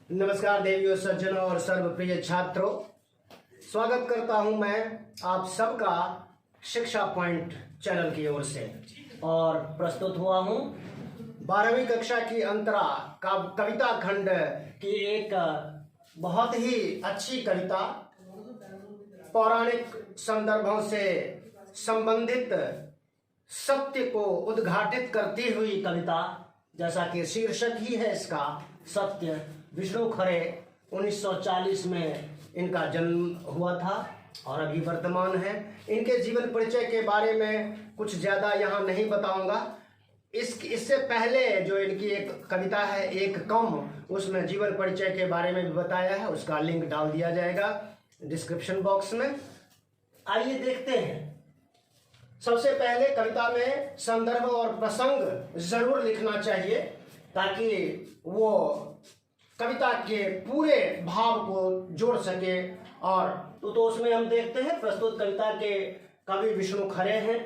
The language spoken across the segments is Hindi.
नमस्कार देवियों, सज्जनों और सर्वप्रिय छात्रों, स्वागत करता हूं मैं आप सबका शिक्षा पॉइंट चैनल की ओर से और प्रस्तुत हुआ हूं 12वीं कक्षा की अंतरा कविता खंड की एक बहुत ही अच्छी कविता, पौराणिक संदर्भों से संबंधित सत्य को उद्घाटित करती हुई कविता। जैसा कि शीर्षक ही है इसका, सत्य। विष्णु खरे 1940 में इनका जन्म हुआ था और अभी वर्तमान है। इनके जीवन परिचय के बारे में कुछ ज़्यादा यहाँ नहीं बताऊंगा। इससे पहले जो इनकी एक कविता है एक कम, उसमें जीवन परिचय के बारे में भी बताया है, उसका लिंक डाल दिया जाएगा डिस्क्रिप्शन बॉक्स में। आइए देखते हैं। सबसे पहले कविता में संदर्भ और प्रसंग जरूर लिखना चाहिए ताकि वो कविता के पूरे भाव को जोड़ सके। और तो उसमें हम देखते हैं प्रस्तुत कविता के कवि विष्णु खरे हैं।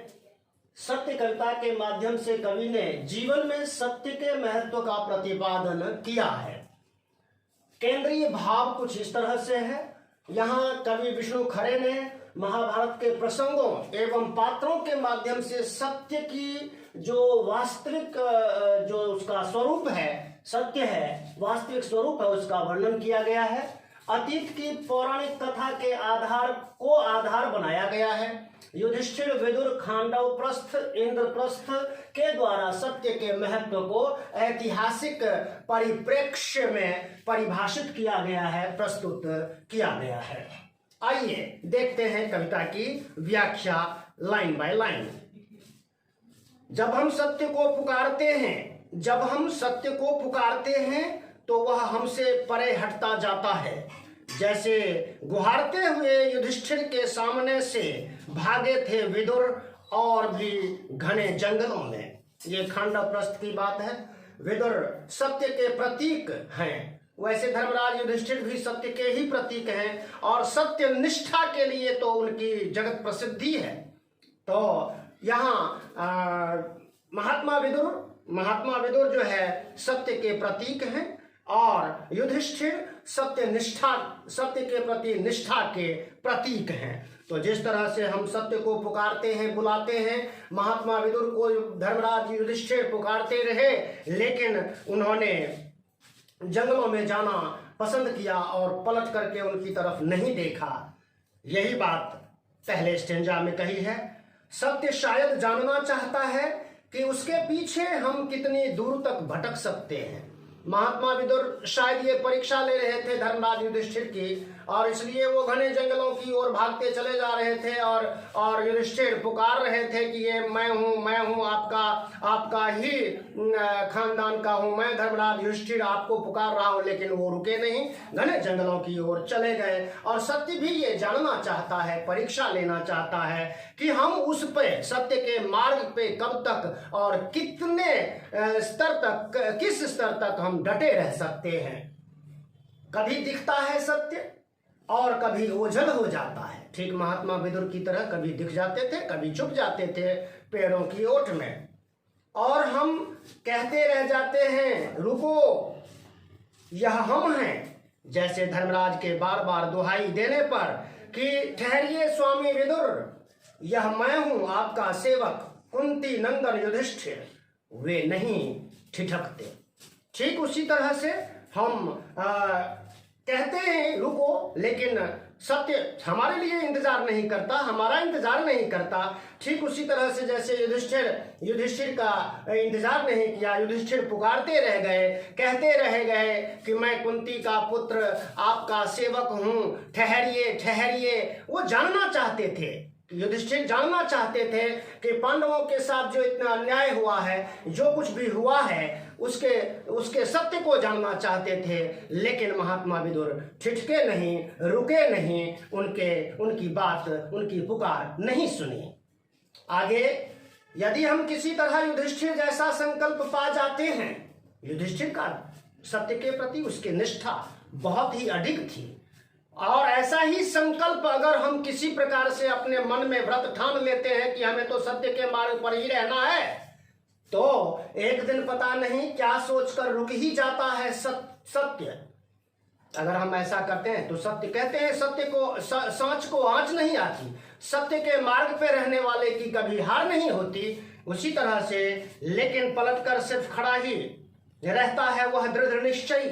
सत्य कविता के माध्यम से कवि ने जीवन में सत्य के महत्व का प्रतिपादन किया है। केंद्रीय भाव कुछ इस तरह से है। यहाँ कवि विष्णु खरे ने महाभारत के प्रसंगों एवं पात्रों के माध्यम से सत्य की जो वास्तविक जो उसका स्वरूप है, सत्य है, वास्तविक स्वरूप है, उसका वर्णन किया गया है। अतीत की पौराणिक कथा के आधार बनाया गया है। युधिष्ठिर, विदुर, खांडव प्रस्थ, इंद्रप्रस्थ के द्वारा सत्य के महत्व को ऐतिहासिक परिप्रेक्ष्य में परिभाषित किया गया है, प्रस्तुत किया गया है। आइए देखते हैं कविता की व्याख्या लाइन बाय लाइन। जब हम सत्य को पुकारते हैं तो वह हमसे परे हटता जाता है। जैसे गुहारते हुए युधिष्ठिर के सामने से भागे थे विदुर और भी घने जंगलों में। ये खांडव प्रस्थ की बात है। विदुर सत्य के प्रतीक हैं, वैसे धर्मराज युधिष्ठिर भी सत्य के ही प्रतीक हैं और सत्य निष्ठा के लिए तो उनकी जगत प्रसिद्धि है। तो यहाँ महात्मा विदुर जो है सत्य के प्रतीक हैं और युधिष्ठिर सत्य के प्रति निष्ठा के प्रतीक हैं। तो जिस तरह से हम सत्य को पुकारते हैं, बुलाते हैं, महात्मा विदुर को धर्मराज युधिष्ठिर पुकारते रहे, लेकिन उन्होंने जंगलों में जाना पसंद किया और पलट करके उनकी तरफ नहीं देखा। यही बात पहले स्टेंजा में कही है। सत्य शायद जानना चाहता है कि उसके पीछे हम कितनी दूर तक भटक सकते हैं। महात्मा विदुर शायद ये परीक्षा ले रहे थे धर्मराज युधिष्ठिर की, और इसलिए वो घने जंगलों की ओर भागते चले जा रहे थे और युधिष्ठिर पुकार रहे थे कि ये मैं हूँ, आपका ही खानदान का हूँ, मैं धर्मराज युधिष्ठिर आपको पुकार रहा हूँ। लेकिन वो रुके नहीं, घने जंगलों की ओर चले गए। और सत्य भी ये जानना चाहता है, परीक्षा लेना चाहता है कि हम उस पे सत्य के मार्ग पे कब तक और कितने स्तर तक, किस स्तर तक हम डटे रह सकते हैं। कभी दिखता है सत्य और कभी ओझल हो जाता है। ठीक महात्मा विदुर की तरह कभी दिख जाते थे, कभी छुप जाते थे पेड़ों की ओट में, और हम कहते रह जाते हैं रुको, यह हम हैं। जैसे धर्मराज के बार बार दुहाई देने पर कि ठहरिए स्वामी विदुर, यह मैं हूं आपका सेवक कुंती नंदन युधिष्ठिर, वे नहीं ठिठकते। ठीक उसी तरह से हम कहते हैं रुको, लेकिन सत्य हमारे लिए इंतजार नहीं करता, हमारा इंतजार नहीं करता। ठीक उसी तरह से जैसे युधिष्ठिर का इंतजार नहीं किया, युधिष्ठिर पुकारते रह गए, कहते रह गए कि मैं कुंती का पुत्र आपका सेवक हूँ, ठहरिए ठहरिए। वो जानना चाहते थे, युधिष्ठिर जानना चाहते थे कि पांडवों के साथ जो इतना अन्याय हुआ है, जो कुछ भी हुआ है, उसके सत्य को जानना चाहते थे। लेकिन महात्मा विदुर ठिठके नहीं, रुके नहीं, उनकी बात, उनकी पुकार नहीं सुनी। आगे यदि हम किसी तरह युधिष्ठिर जैसा संकल्प पा जाते हैं, युधिष्ठिर का सत्य के प्रति उसकी निष्ठा बहुत ही अधिक थी, और ऐसा ही संकल्प अगर हम किसी प्रकार से अपने मन में व्रत ठान लेते हैं कि हमें तो सत्य के मार्ग पर ही रहना है, तो एक दिन पता नहीं क्या सोचकर रुक ही जाता है सत्य। अगर हम ऐसा करते हैं तो सत्य कहते हैं, सत्य को सांच को आंच नहीं आती, सत्य के मार्ग पे रहने वाले की कभी हार नहीं होती। उसी तरह से लेकिन पलटकर सिर्फ खड़ा ही रहता है वह दृढ़ निश्चयी।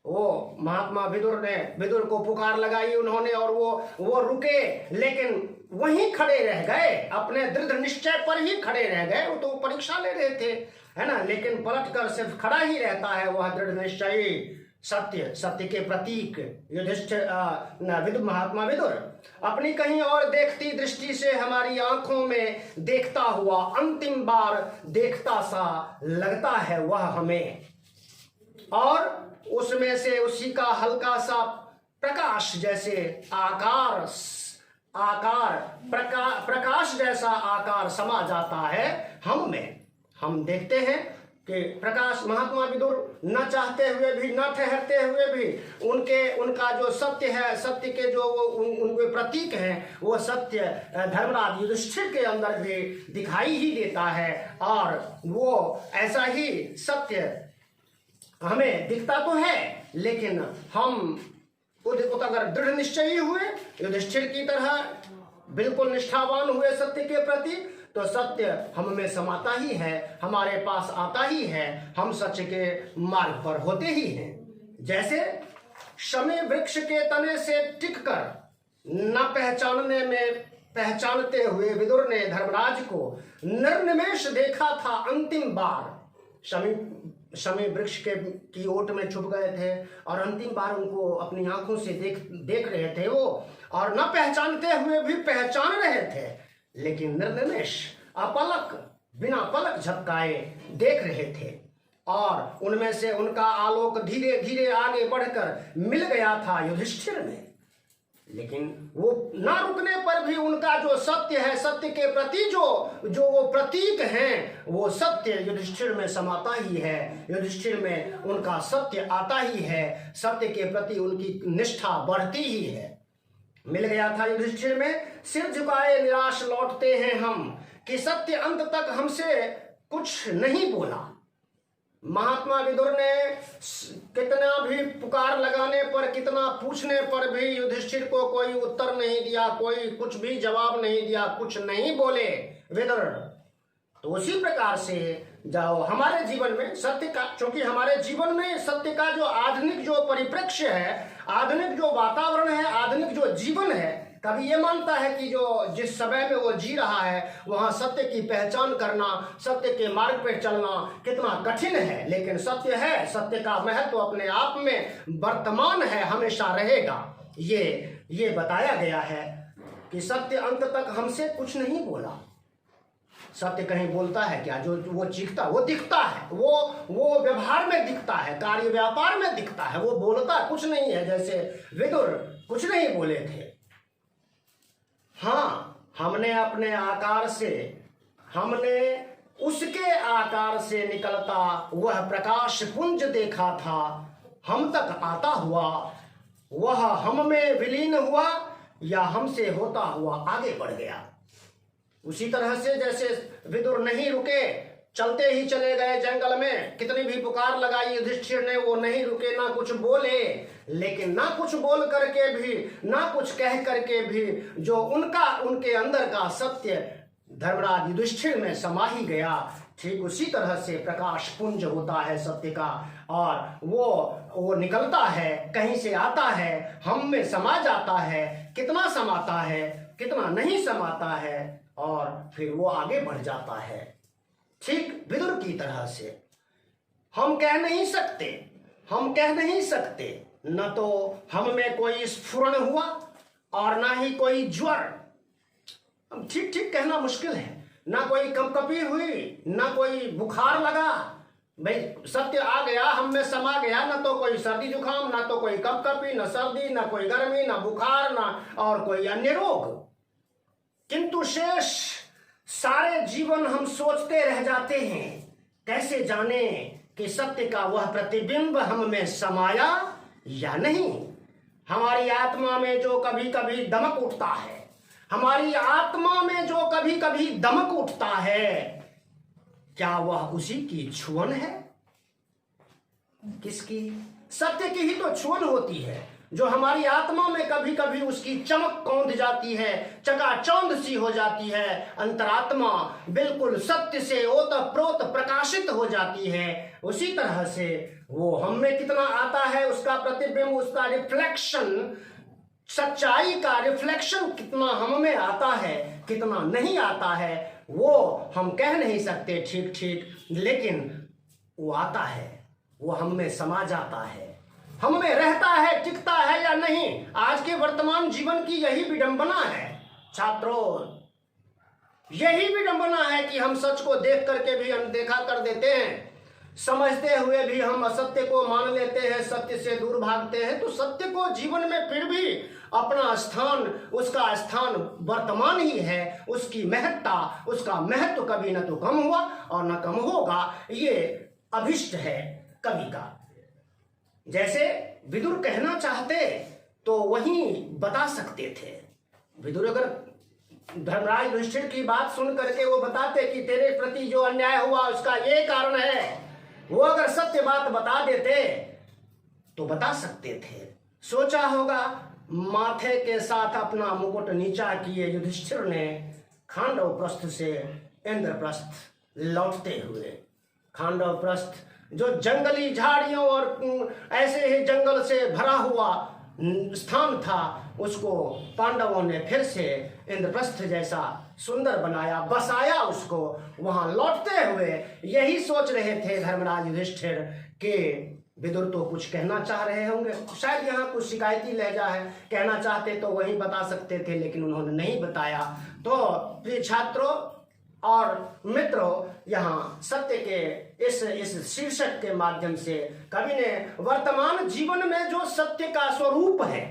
वो महात्मा विदुर को पुकार लगाई उन्होंने और वो रुके, लेकिन वहीं खड़े रह गए, अपने दृढ़ निश्चय पर ही खड़े रह गए। वो तो परीक्षा ले रहे थे, है ना, लेकिन पलटकर सिर्फ खड़ा ही रहता है वह दृढ़ निश्चयी सत्य के प्रतीक युधिष्ठिर महात्मा विदुर। अपनी कहीं और देखती दृष्टि से हमारी आंखों में देखता हुआ अंतिम बार देखता सा लगता है वह हमें, और उसमें से उसी का हल्का सा प्रकाश जैसे प्रकाश जैसा आकार समा जाता है हम में। हम देखते हैं कि प्रकाश महात्मा विदुर न चाहते हुए भी, न ठहरते हुए भी, उनका जो सत्य है, सत्य के जो उनके प्रतीक हैं, वो सत्य धर्मराज युधिष्ठिर के अंदर भी दिखाई ही देता है। और वो ऐसा ही सत्य हमें दिखता तो है, लेकिन हम अगर दृढ़ निश्चयी हुए, युधिष्ठिर की तरह बिल्कुल निष्ठावान हुए सत्य के प्रति, तो सत्य हम में समाता ही है, हमारे पास आता ही है, हम सच के मार्ग पर होते ही हैं। जैसे शमी वृक्ष के तने से टिककर न पहचानते हुए विदुर ने धर्मराज को निर्निमेष देखा था अंतिम बार। शमी वृक्ष की ओट में छुप गए थे और अंतिम बार उनको अपनी आंखों से देख रहे थे वो, और न पहचानते हुए भी पहचान रहे थे, लेकिन निर्निमेष अपलक बिना पलक झपकाए देख रहे थे। और उनमें से उनका आलोक धीरे धीरे आगे बढ़कर मिल गया था युधिष्ठिर में, लेकिन वो ना रुकने पर भी उनका जो सत्य है, सत्य के प्रति जो वो प्रतीक हैं, वो सत्य युधिष्ठिर में समाता ही है, युधिष्ठिर में उनका सत्य आता ही है, सत्य के प्रति उनकी निष्ठा बढ़ती ही है। मिल गया था युधिष्ठिर में, सिर झुकाए निराश लौटते हैं हम कि सत्य अंत तक हमसे कुछ नहीं बोला। महात्मा विदुर ने कितना भी पुकार लगाने पर, कितना पूछने पर भी युधिष्ठिर को कोई उत्तर नहीं दिया, कोई कुछ भी जवाब नहीं दिया, कुछ नहीं बोले विदुर। तो उसी प्रकार से जाओ हमारे जीवन में सत्य का, क्योंकि हमारे जीवन में सत्य का जो आधुनिक जो परिप्रेक्ष्य है, आधुनिक जो वातावरण है, आधुनिक जो जीवन है, कभी ये मानता है कि जो जिस समय में वो जी रहा है वहां सत्य की पहचान करना, सत्य के मार्ग पर चलना कितना कठिन है। लेकिन सत्य है, सत्य का महत्व अपने आप में वर्तमान है, हमेशा रहेगा। ये बताया गया है कि सत्य अंत तक हमसे कुछ नहीं बोला। सत्य कहीं बोलता है क्या? जो वो चीखता, वो दिखता है, वो व्यवहार में दिखता है, कार्य व्यापार में दिखता है, वो बोलता कुछ नहीं है। जैसे विदुर कुछ नहीं बोले थे। हाँ, हमने अपने आकार से, हमने उसके आकार से निकलता वह प्रकाश पुंज देखा था, हम तक आता हुआ वह हम में विलीन हुआ या हमसे होता हुआ आगे बढ़ गया। उसी तरह से जैसे विदुर नहीं रुके, चलते ही चले गए जंगल में, कितनी भी पुकार लगाई युधिष्ठिर ने, वो नहीं रुके, ना कुछ बोले। लेकिन ना कुछ बोल करके भी, ना कुछ कह करके भी, जो उनके अंदर का सत्य धर्मराज युधिष्ठिर में समा ही गया। ठीक उसी तरह से प्रकाश पुंज होता है सत्य का, और वो निकलता है, कहीं से आता है, हम में समा जाता है। कितना समाता है, कितना नहीं समाता है, और फिर वो आगे बढ़ जाता है। ठीक विदुर की तरह से हम कह नहीं सकते, न तो हम में कोई स्फुरण हुआ और ना ही कोई ज्वर। ठीक कहना मुश्किल है, ना कोई कंपकपी हुई, ना कोई बुखार लगा। भाई सत्य आ गया, हम में समा गया, ना तो कोई सर्दी जुकाम, ना तो कोई कंपकपी, ना सर्दी, ना कोई गर्मी, ना बुखार, ना और कोई अन्य रोग। किंतु शेष सारे जीवन हम सोचते रह जाते हैं, कैसे जाने कि सत्य का वह प्रतिबिंब हम में समाया या नहीं। हमारी आत्मा में जो कभी कभी दमक उठता है, हमारी आत्मा में जो कभी कभी दमक उठता है, क्या वह उसी की छुअन है? किसकी? सत्य की ही तो छुअन होती है, जो हमारी आत्मा में कभी कभी उसकी चमक कौंध जाती है, चकाचौंध सी हो जाती है, अंतरात्मा बिल्कुल सत्य से ओतप्रोत प्रकाशित हो जाती है। उसी तरह से वो हम में कितना आता है, उसका प्रतिबिंब, उसका रिफ्लेक्शन, सच्चाई का रिफ्लेक्शन कितना हम में आता है, कितना नहीं आता है, वो हम कह नहीं सकते ठीक ठीक, लेकिन वो आता है, वो हम में समा जाता है, हम में रहता है, टिकता है या नहीं। आज के वर्तमान जीवन की यही विडंबना है छात्रों, यही विडंबना है कि हम सच को देख करके भी अनदेखा कर देते हैं, समझते हुए भी हम असत्य को मान लेते हैं, सत्य से दूर भागते हैं। तो सत्य को जीवन में फिर भी अपना स्थान, उसका स्थान वर्तमान ही है, उसकी महत्ता, उसका महत्व कभी न तो कम हुआ और न कम होगा, ये अभिष्ट है कवि का। जैसे विदुर कहना चाहते तो वही बता सकते थे। विदुर अगर धर्मराज युधिष्ठिर की बात सुन करके वो बताते कि तेरे प्रति जो अन्याय हुआ उसका ये कारण है, वो अगर सत्य बात बता देते तो बता सकते थे। सोचा होगा, माथे के साथ अपना मुकुट नीचा किए युधिष्ठिर ने खांडव प्रस्थ से इंद्रप्रस्थ लौटते हुए, खांडव प्रस्थ जो जंगली झाड़ियों और ऐसे ही जंगल से भरा हुआ स्थान था, उसको पांडवों ने फिर से इंद्रप्रस्थ जैसा सुंदर बनाया, बसाया उसको। वहां लौटते हुए यही सोच रहे थे धर्मराज युधिष्ठिर कि विदुर तो कुछ कहना चाह रहे होंगे, शायद यहाँ कुछ शिकायती लहजा है, कहना चाहते तो वही बता सकते थे, लेकिन उन्होंने नहीं बताया। तो प्रिय छात्रों और मित्रों, यहाँ सत्य के इस शीर्षक के माध्यम से कवि ने वर्तमान जीवन में जो सत्य का स्वरूप है,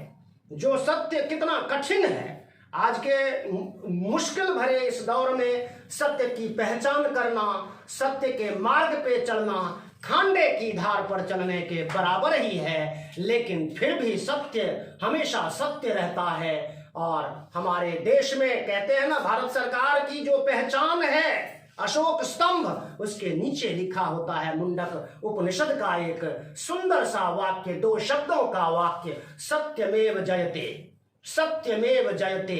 जो सत्य कितना कठिन है, आज के मुश्किल भरे इस दौर में सत्य की पहचान करना, सत्य के मार्ग पे चलना खांडे की धार पर चलने के बराबर ही है, लेकिन फिर भी सत्य हमेशा सत्य रहता है। और हमारे देश में कहते हैं ना, भारत सरकार की जो पहचान है अशोक स्तंभ, उसके नीचे लिखा होता है मुंडक उपनिषद का एक सुंदर सा वाक्य, 2 शब्दों का वाक्य, सत्यमेव जयते, सत्यमेव जयते,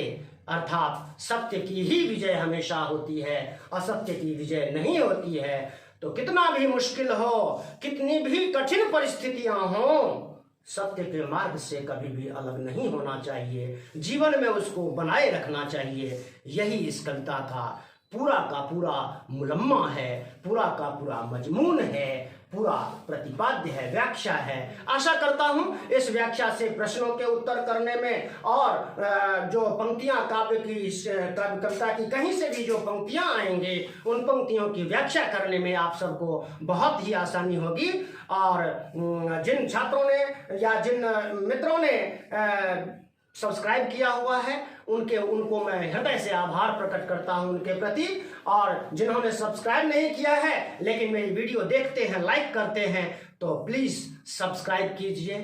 अर्थात सत्य की ही विजय हमेशा होती है, असत्य की विजय नहीं होती है। तो कितना भी मुश्किल हो, कितनी भी कठिन परिस्थितियां हो, सत्य के मार्ग से कभी भी अलग नहीं होना चाहिए, जीवन में उसको बनाए रखना चाहिए। यही इस कविता का पूरा का पूरा मुलम्मा है, पूरा का पूरा मजमून है, पूरा प्रतिपाद्य है, व्याख्या है। आशा करता हूं इस व्याख्या से प्रश्नों के उत्तर करने में और जो पंक्तियां काव्य की, कविता की कहीं से भी जो पंक्तियां आएंगे, उन पंक्तियों की व्याख्या करने में आप सबको बहुत ही आसानी होगी। और जिन छात्रों ने या जिन मित्रों ने सब्सक्राइब किया हुआ है, उनको मैं हृदय से आभार प्रकट करता हूं उनके प्रति। और जिन्होंने सब्सक्राइब नहीं किया है लेकिन मेरी वीडियो देखते हैं, लाइक करते हैं, तो प्लीज सब्सक्राइब कीजिए,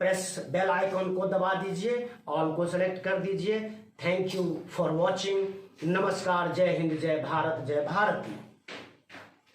प्रेस बेल आइकॉन को दबा दीजिए, ऑल को सेलेक्ट कर दीजिए। Thank you for watching. नमस्कार, जय हिंद, जय भारत, जय भारती।